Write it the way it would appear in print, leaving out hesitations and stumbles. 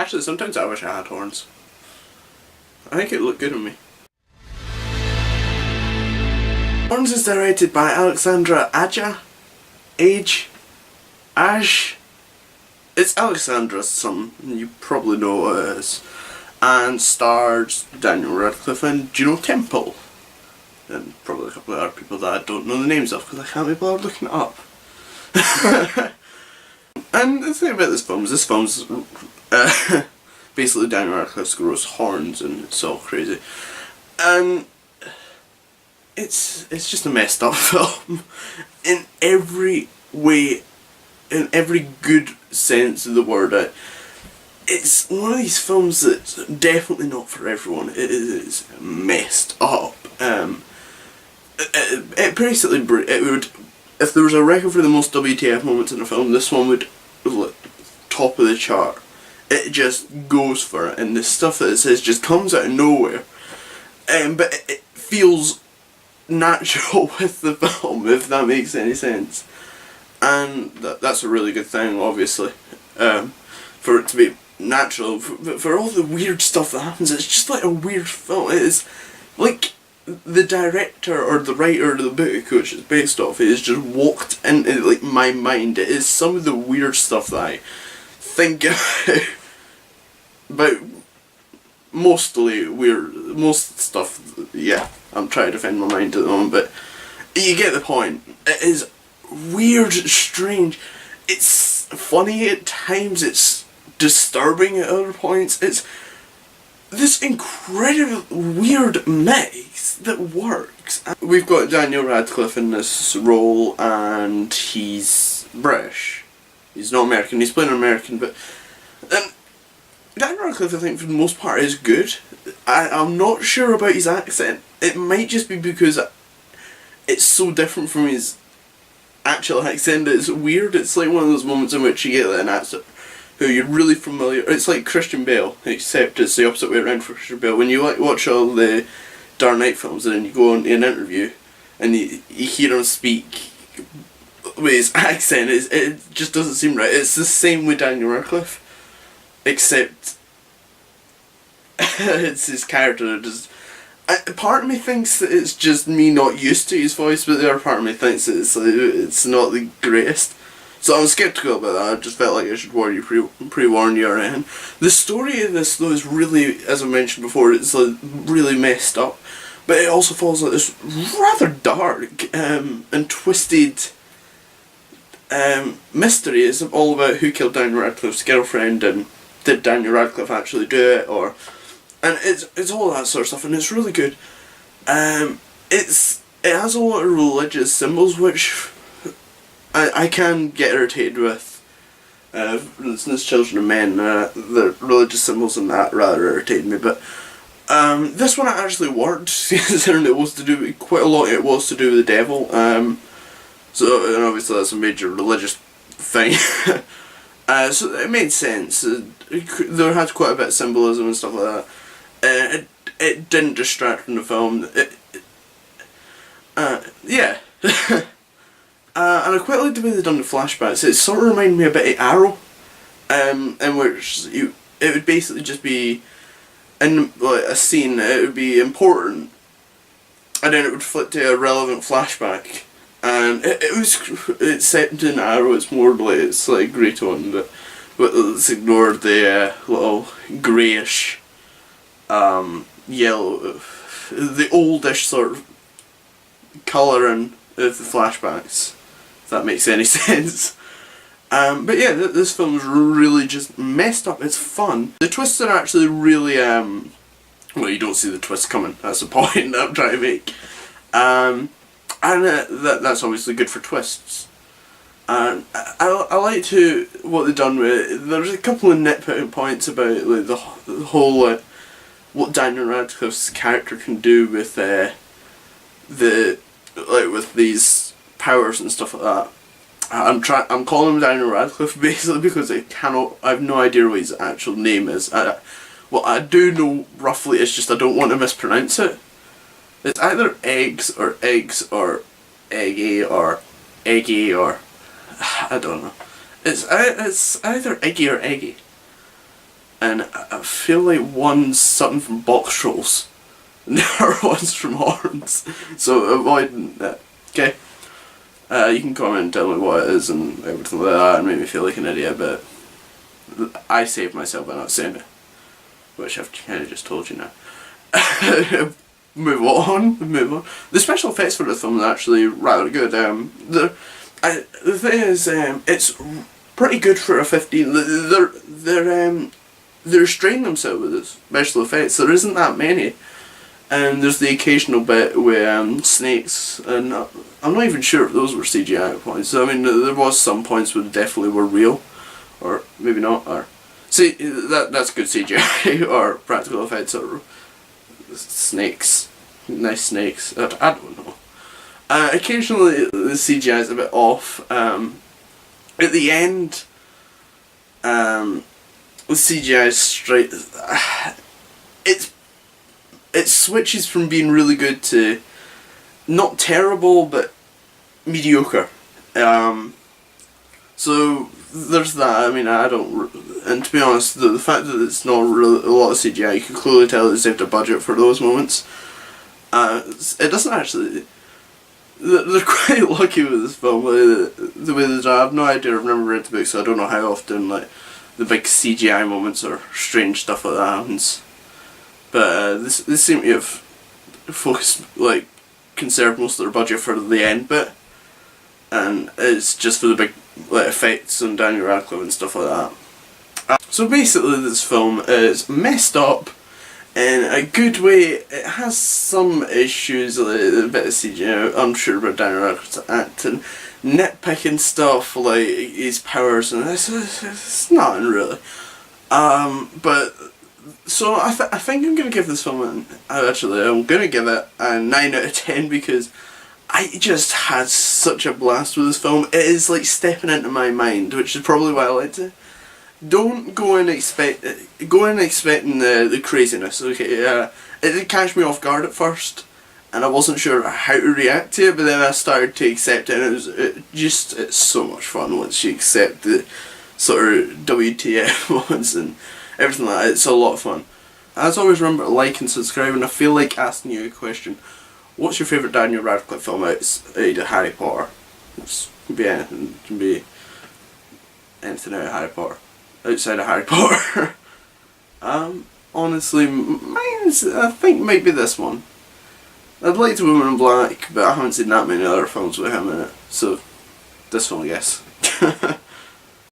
Actually, sometimes I wish I had horns. I think it looked good on me. Horns is directed by Alexandra Aj. It's Alexandra's son, you probably know what it is. And stars Daniel Radcliffe and Juno Temple. And probably a couple of other people that I don't know the names of because I can't be bothered looking it up. And the thing about this film's basically Daniel Radcliffe grows horns and it's all crazy. And it's just a messed up film in every way, in every good sense of the word. It's one of these films that's definitely not for everyone. It is messed up. It basically, it would, if there was a record for the most WTF moments in a film, this one would like top of the chart. It just goes for it, and the stuff that it says just comes out of nowhere. But it feels natural with the film, if that makes any sense. And that's a really good thing, obviously, for it to be natural. For all the weird stuff that happens, it's just like a weird film. It is like the director or the writer of the book, which it's based off, is just walked into like my mind. It is some of the weird stuff that I think about. Mostly weird, most stuff, yeah, I'm trying to defend my mind at the moment, but you get the point. It is weird, strange, it's funny at times, it's disturbing at other points, it's this incredible weird mix that works. We've got Daniel Radcliffe in this role, and he's British. He's not American, he's playing an American, but Daniel Radcliffe, I think, for the most part, is good. I'm not sure about his accent. It might just be because it's so different from his actual accent that it's weird. It's like one of those moments in which you get like an actor who you're really familiar. It's like Christian Bale, except it's the opposite way around for Christian Bale. When you like watch all the Dark Knight films and then you go on to an interview and you hear him speak with his accent, it just doesn't seem right. It's the same with Daniel Radcliffe. Except it's his character. Part of me thinks that it's just me not used to his voice, but the other part of me thinks that it's not the greatest. So I'm sceptical about that. I just felt like I should warn you, pre-warn you. The story of this, though, is really, as I mentioned before, it's like really messed up, but it also falls like this rather dark and twisted mystery. It's all about who killed Daniel Radcliffe's girlfriend and did Daniel Radcliffe actually do it, and it's all that sort of stuff, and it's really good. It has a lot of religious symbols which I can get irritated with. For instance, Children of Men, the religious symbols in that rather irritated me, but this one actually worked, considering it was to do with, quite a lot it was to do with the devil. So, and obviously that's a major religious thing. So it made sense. There had quite a bit of symbolism and stuff like that. It didn't distract from the film. Yeah. And I quite like the way they done the flashbacks. It sort of reminded me a bit of Arrow, in which it would basically just be in like a scene. It would be important, and then it would flip to a relevant flashback. And it's set in Arrow. It's more like it's like grey tone, but let's ignore the little greyish, yellow, the oldish sort of colouring of the flashbacks. If that makes any sense. But yeah, this film is really just messed up. It's fun. The twists are actually really well, you don't see the twist coming. That's the point that I'm trying to make. And that's obviously good for twists. And I like what they've done with it. There's a couple of nitpicking points about like the whole what Daniel Radcliffe's character can do with with these powers and stuff like that. I'm calling him Daniel Radcliffe basically because I have no idea what his actual name is. What I do know roughly is just I don't want to mispronounce it. It's either eggs or eggy or eggy or I don't know. It's either eggy or eggy. and I feel like one's something from Box Trolls, and the other one's from Horns, so avoid that. Okay? You can comment and tell me what it is and everything like that and make me feel like an idiot, but I saved myself by not saying it, which I've kind of just told you now. Move on. The special effects for the film are actually rather good. The thing is, it's pretty good for a 15. They're restraining themselves with the special effects. There isn't that many, and there's the occasional bit with snakes, and I'm not even sure if those were CGI points. I mean, there was some points where they definitely were real, or maybe not. Or see, that's good CGI or practical effects or snakes, nice snakes. I don't know. Occasionally the CGI is a bit off. At the end, the CGI is straight. It switches from being really good to not terrible but mediocre. So there's that. I mean, I don't, and to be honest, the fact that it's not really a lot of CGI, you can clearly tell they saved a budget for those moments. It doesn't actually. They're quite lucky with this film. The way that I have no idea. I've never read the book, so I don't know how often like the big CGI moments or strange stuff like that happens. But this seem to have focused, like, conserved most of their budget for the end bit, and it's just for the big like effects and Daniel Radcliffe and stuff like that. So basically, this film is messed up in a good way. It has some issues, like a bit of CGI, unsure about Daniel Radcliffe's acting, nitpicking stuff like his powers, and it's nothing really. But so I think I'm gonna give this film I'm gonna give it a 9 out of 10 because I just had such a blast with this film. It is like stepping into my mind, which is probably why I liked it. Don't go in expecting the craziness. Okay, it did catch me off guard at first, and I wasn't sure how to react to it. But then I started to accept it, and it's so much fun once you accept the sort of WTF moments and everything like that. It's a lot of fun. As always, remember to like and subscribe. And I feel like asking you a question: what's your favourite Daniel Radcliffe film outside of Harry Potter? It can be anything. It can be anything out of Harry Potter. Outside of Harry Potter. Honestly, mine's, I think, might be this one. I'd like The Woman in Black, but I haven't seen that many other films with him in it, so this one, I guess.